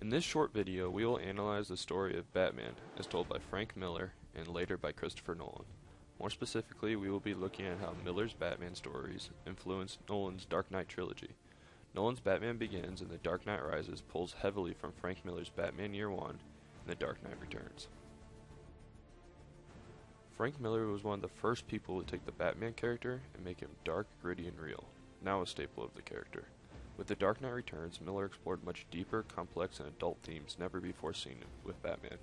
In this short video, we will analyze the story of Batman as told by Frank Miller and later by Christopher Nolan. More specifically, we will be looking at how Miller's Batman stories influenced Nolan's Dark Knight trilogy. Nolan's Batman Begins and The Dark Knight Rises pulls heavily from Frank Miller's Batman Year One and The Dark Knight Returns. Frank Miller was one of the first people to take the Batman character and make him dark, gritty, and real, now a staple of the character. With The Dark Knight Returns, Miller explored much deeper, complex, and adult themes never before seen with Batman.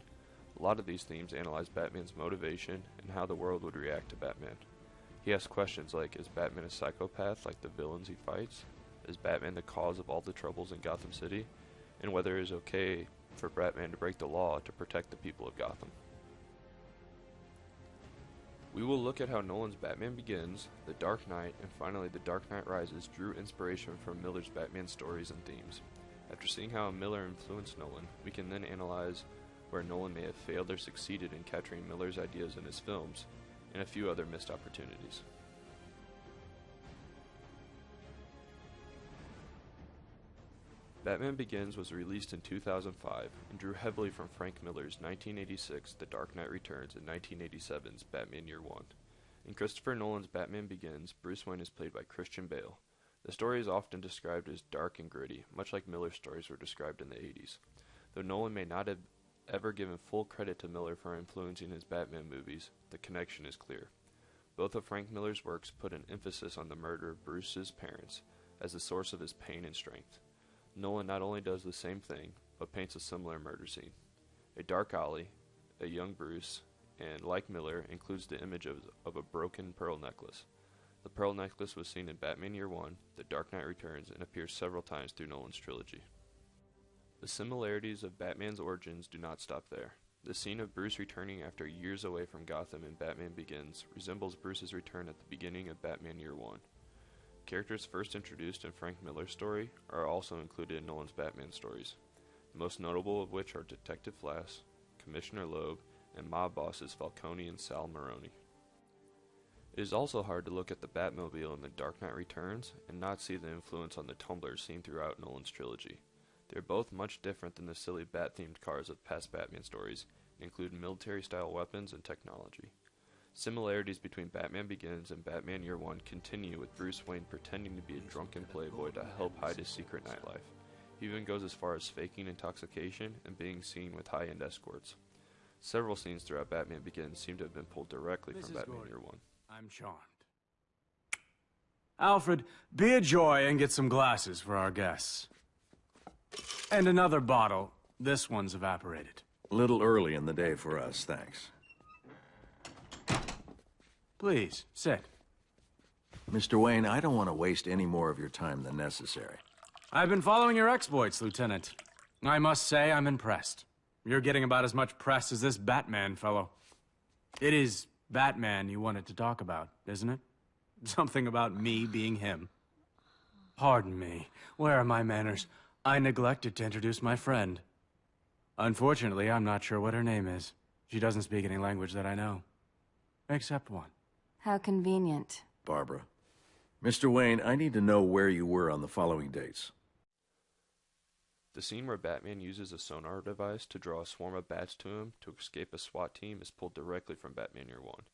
A lot of these themes analyze Batman's motivation and how the world would react to Batman. He asked questions like, is Batman a psychopath like the villains he fights? Is Batman the cause of all the troubles in Gotham City? And whether it is okay for Batman to break the law to protect the people of Gotham. We will look at how Nolan's Batman Begins, The Dark Knight, and finally The Dark Knight Rises drew inspiration from Miller's Batman stories and themes. After seeing how Miller influenced Nolan, we can then analyze where Nolan may have failed or succeeded in capturing Miller's ideas in his films, and a few other missed opportunities. Batman Begins was released in 2005 and drew heavily from Frank Miller's 1986 The Dark Knight Returns and 1987's Batman Year One. In Christopher Nolan's Batman Begins, Bruce Wayne is played by Christian Bale. The story is often described as dark and gritty, much like Miller's stories were described in the 80s. Though Nolan may not have ever given full credit to Miller for influencing his Batman movies, the connection is clear. Both of Frank Miller's works put an emphasis on the murder of Bruce's parents as the source of his pain and strength. Nolan not only does the same thing, but paints a similar murder scene. A dark alley, a young Bruce, and, like Miller, includes the image of a broken pearl necklace. The pearl necklace was seen in Batman Year One, The Dark Knight Returns, and appears several times through Nolan's trilogy. The similarities of Batman's origins do not stop there. The scene of Bruce returning after years away from Gotham in Batman Begins resembles Bruce's return at the beginning of Batman Year One. Characters first introduced in Frank Miller's story are also included in Nolan's Batman stories, the most notable of which are Detective Flass, Commissioner Loeb, and mob bosses Falcone and Sal Maroni. It is also hard to look at the Batmobile in The Dark Knight Returns and not see the influence on the tumblers seen throughout Nolan's trilogy. They are both much different than the silly bat-themed cars of past Batman stories and include military-style weapons and technology. Similarities between Batman Begins and Batman Year One continue with Bruce Wayne pretending to be a drunken playboy to help hide his secret nightlife. He even goes as far as faking intoxication and being seen with high-end escorts. Several scenes throughout Batman Begins seem to have been pulled directly from Batman Year One. I'm charmed. Alfred, be a joy and get some glasses for our guests. And another bottle. This one's evaporated. A little early in the day for us, thanks. Please, sit. Mr. Wayne, I don't want to waste any more of your time than necessary. I've been following your exploits, Lieutenant. I must say I'm impressed. You're getting about as much press as this Batman fellow. It is Batman you wanted to talk about, isn't it? Something about me being him. Pardon me. Where are my manners? I neglected to introduce my friend. Unfortunately, I'm not sure what her name is. She doesn't speak any language that I know. Except one. How convenient. Barbara. Mr. Wayne, I need to know where you were on the following dates. The scene where Batman uses a sonar device to draw a swarm of bats to him to escape a SWAT team is pulled directly from Batman Year One.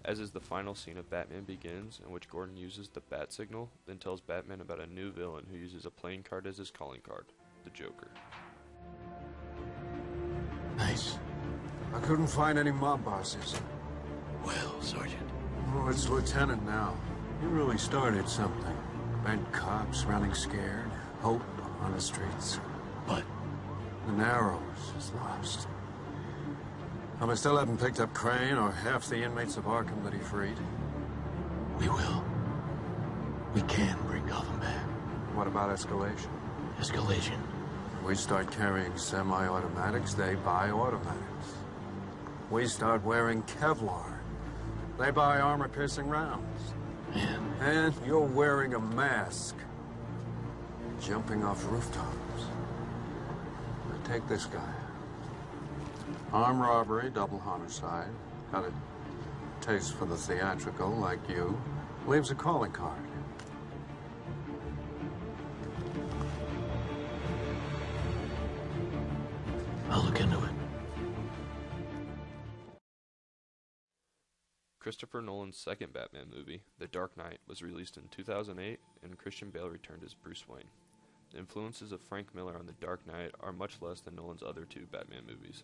as is the final scene of Batman Begins, in which Gordon uses the bat signal, then tells Batman about a new villain who uses a playing card as his calling card, the Joker. Nice. I couldn't find any mob bosses. Well, Sergeant. Oh, it's Lieutenant now. You really started something. Bent cops running scared, hope on the streets. But The Narrows is lost. I still haven't picked up Crane or half the inmates of Arkham that he freed. we will. We can bring Gotham back. What about escalation? Escalation. We start carrying semi-automatics, they buy automatics. We start wearing Kevlar. They buy armor-piercing rounds. And you're wearing a mask. Jumping off rooftops. Now take this guy. Armed robbery, double homicide. Got a taste for the theatrical, like you. Leaves a calling card. I'll look into it. Christopher Nolan's second Batman movie, The Dark Knight, was released in 2008, and Christian Bale returned as Bruce Wayne. The influences of Frank Miller on The Dark Knight are much less than Nolan's other two Batman movies.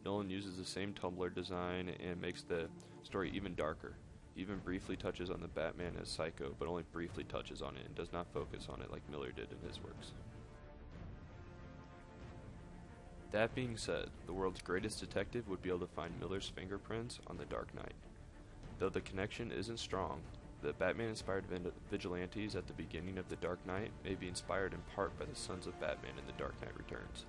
Nolan uses the same Tumblr design and makes the story even darker. He even briefly touches on the Batman as Psycho, but only briefly touches on it and does not focus on it like Miller did in his works. That being said, the world's greatest detective would be able to find Miller's fingerprints on The Dark Knight. Though the connection isn't strong, the Batman-inspired vigilantes at the beginning of The Dark Knight may be inspired in part by the Sons of Batman in The Dark Knight Returns.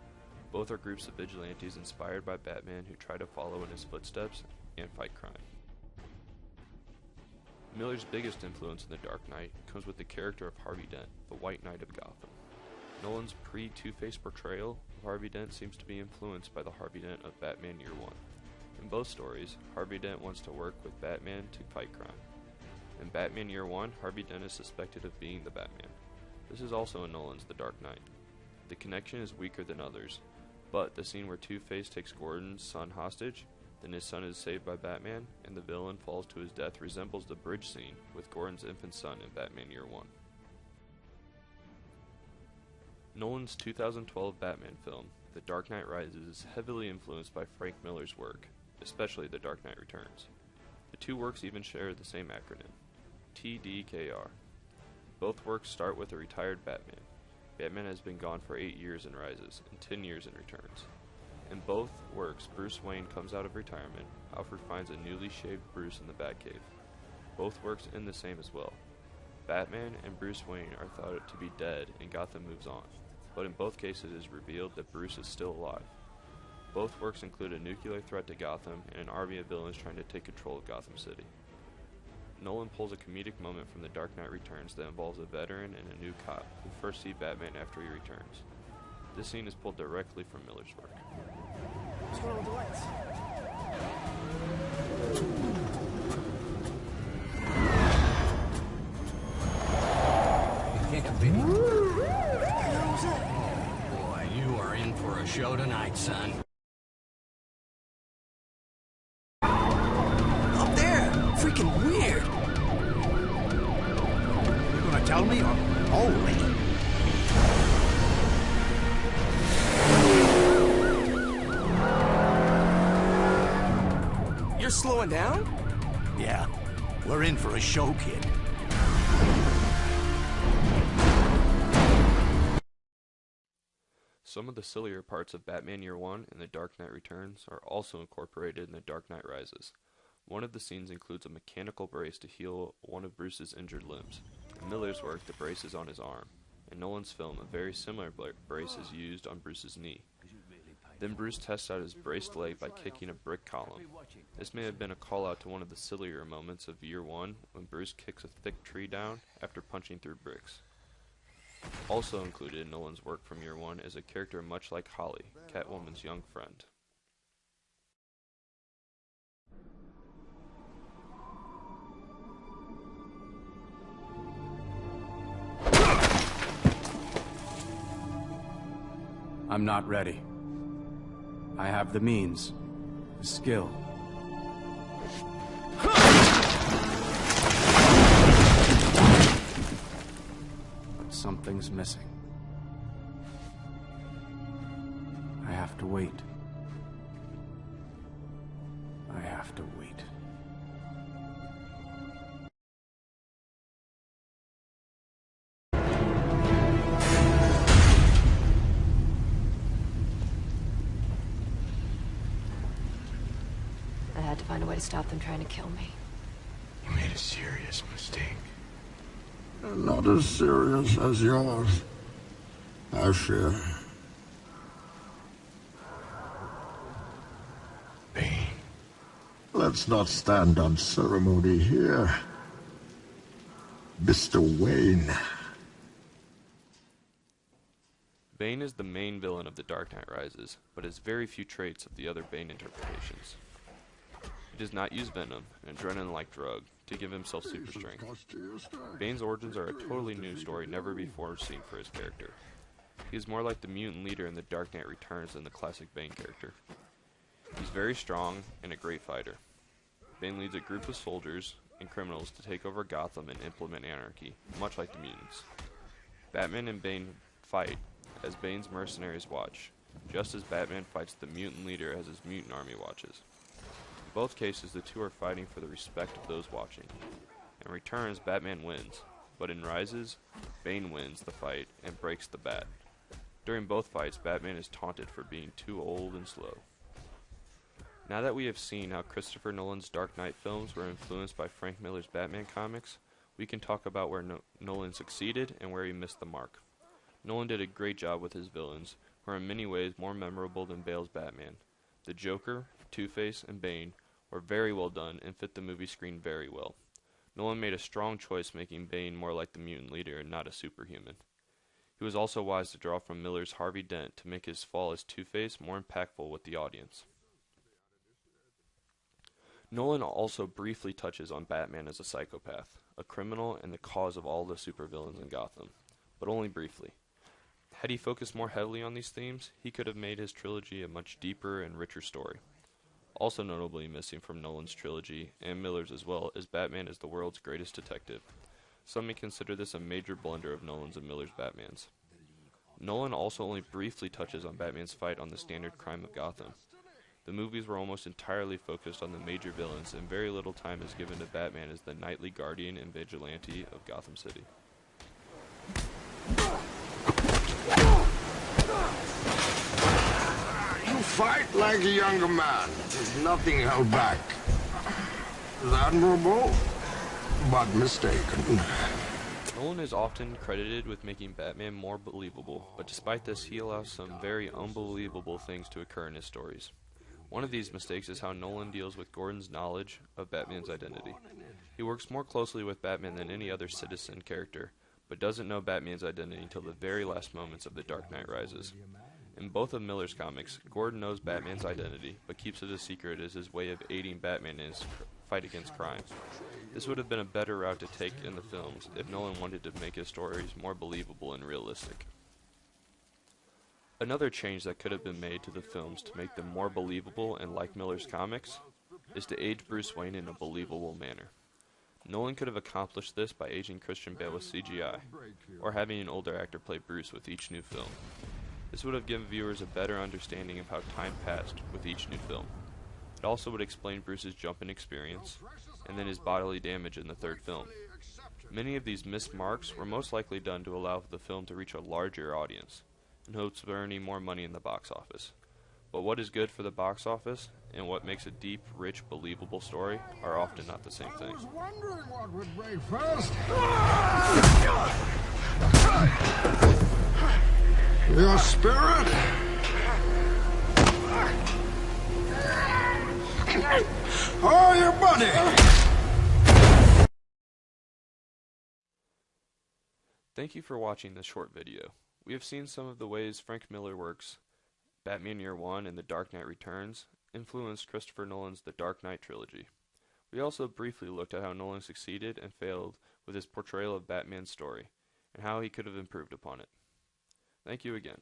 Both are groups of vigilantes inspired by Batman who try to follow in his footsteps and fight crime. Miller's biggest influence in The Dark Knight comes with the character of Harvey Dent, the White Knight of Gotham. Nolan's pre-Two-Face portrayal of Harvey Dent seems to be influenced by the Harvey Dent of Batman Year One. In both stories, Harvey Dent wants to work with Batman to fight crime. In Batman Year One, Harvey Dent is suspected of being the Batman. This is also in Nolan's The Dark Knight. The connection is weaker than others, but the scene where Two-Face takes Gordon's son hostage, then his son is saved by Batman, and the villain falls to his death resembles the bridge scene with Gordon's infant son in Batman Year One. Nolan's 2012 Batman film, The Dark Knight Rises, is heavily influenced by Frank Miller's work, especially The Dark Knight Returns. The two works even share the same acronym, TDKR. Both works start with a retired Batman. Batman has been gone for 8 years in Rises, and 10 years in Returns. In both works, Bruce Wayne comes out of retirement. Alfred finds a newly shaved Bruce in the Batcave. Both works end the same as well. Batman and Bruce Wayne are thought to be dead, and Gotham moves on. But in both cases it is revealed that Bruce is still alive. Both works include a nuclear threat to Gotham and an army of villains trying to take control of Gotham City. Nolan pulls a comedic moment from The Dark Knight Returns that involves a veteran and a new cop who first see Batman after he returns. This scene is pulled directly from Miller's work. What's going on with the lights? Can't be. What was that? Boy, you are in for a show tonight, son. Up there! Freaking weird! You gonna tell me or only? You're slowing down? Yeah, we're in for a show, kid. Some of the sillier parts of Batman Year One and The Dark Knight Returns are also incorporated in The Dark Knight Rises. One of the scenes includes a mechanical brace to heal one of Bruce's injured limbs. In Miller's work, the brace is on his arm. In Nolan's film, a very similar brace is used on Bruce's knee. Then Bruce tests out his braced leg by kicking a brick column. This may have been a call-out to one of the sillier moments of Year One, when Bruce kicks a thick tree down after punching through bricks. Also included in Nolan's work from Year One is a character much like Holly, Catwoman's young friend. I'm not ready. I have the means, the skill. something's missing. I have to wait. I have to wait. I had to find a way to stop them trying to kill me. You made a serious mistake. Not as serious as yours, I fear. Bane. Let's not stand on ceremony here. Mr. Wayne. Bane is the main villain of The Dark Knight Rises, but has very few traits of the other Bane interpretations. He does not use venom, an adrenaline-like drug, to give himself super strength. Bane's origins are a totally new story never before seen for his character. He is more like the mutant leader in The Dark Knight Returns than the classic Bane character. He's very strong and a great fighter. Bane leads a group of soldiers and criminals to take over Gotham and implement anarchy, much like the mutants. Batman and Bane fight as Bane's mercenaries watch, just as Batman fights the mutant leader as his mutant army watches. In both cases, the two are fighting for the respect of those watching. In Returns, Batman wins, but in Rises, Bane wins the fight and breaks the bat. During both fights, Batman is taunted for being too old and slow. Now that we have seen how Christopher Nolan's Dark Knight films were influenced by Frank Miller's Batman comics, we can talk about where Nolan succeeded and where he missed the mark. Nolan did a great job with his villains, who are in many ways more memorable than Bale's Batman. The Joker, Two-Face, and Bane were very well done and fit the movie screen very well. Nolan made a strong choice making Bane more like the mutant leader and not a superhuman. He was also wise to draw from Miller's Harvey Dent to make his fall as Two-Face more impactful with the audience. Nolan also briefly touches on Batman as a psychopath, a criminal, and the cause of all the supervillains in Gotham, but only briefly. Had he focused more heavily on these themes, he could have made his trilogy a much deeper and richer story. Also notably missing from Nolan's trilogy, and Miller's as well, is Batman is the world's greatest detective. Some may consider this a major blunder of Nolan's and Miller's Batmans. Nolan also only briefly touches on Batman's fight on the standard crime of Gotham. The movies were almost entirely focused on the major villains, and very little time is given to Batman as the nightly guardian and vigilante of Gotham City. You fight like a younger man. There's nothing held back. It's admirable, but mistaken. Nolan is often credited with making Batman more believable, but despite this, he allows some very unbelievable things to occur in his stories. One of these mistakes is how Nolan deals with Gordon's knowledge of Batman's identity. He works more closely with Batman than any other citizen character, but doesn't know Batman's identity until the very last moments of The Dark Knight Rises. In both of Miller's comics, Gordon knows Batman's identity, but keeps it a secret as his way of aiding Batman in his fight against crime. This would have been a better route to take in the films if Nolan wanted to make his stories more believable and realistic. Another change that could have been made to the films to make them more believable and like Miller's comics is to age Bruce Wayne in a believable manner. Nolan could have accomplished this by aging Christian Bale with CGI, or having an older actor play Bruce with each new film. This would have given viewers a better understanding of how time passed with each new film. It also would explain Bruce's jump in experience, and then his bodily damage in the third film. Many of these missed marks were most likely done to allow the film to reach a larger audience, in hopes of earning more money in the box office. But what is good for the box office, and what makes a deep, rich, believable story, are often not the same thing. I was wondering what would break first. Your spirit? Oh, your buddy! Thank you for watching this short video. We have seen some of the ways Frank Miller works, Batman Year One and The Dark Knight Returns, influenced Christopher Nolan's The Dark Knight trilogy. We also briefly looked at how Nolan succeeded and failed with his portrayal of Batman's story, and how he could have improved upon it. Thank you again.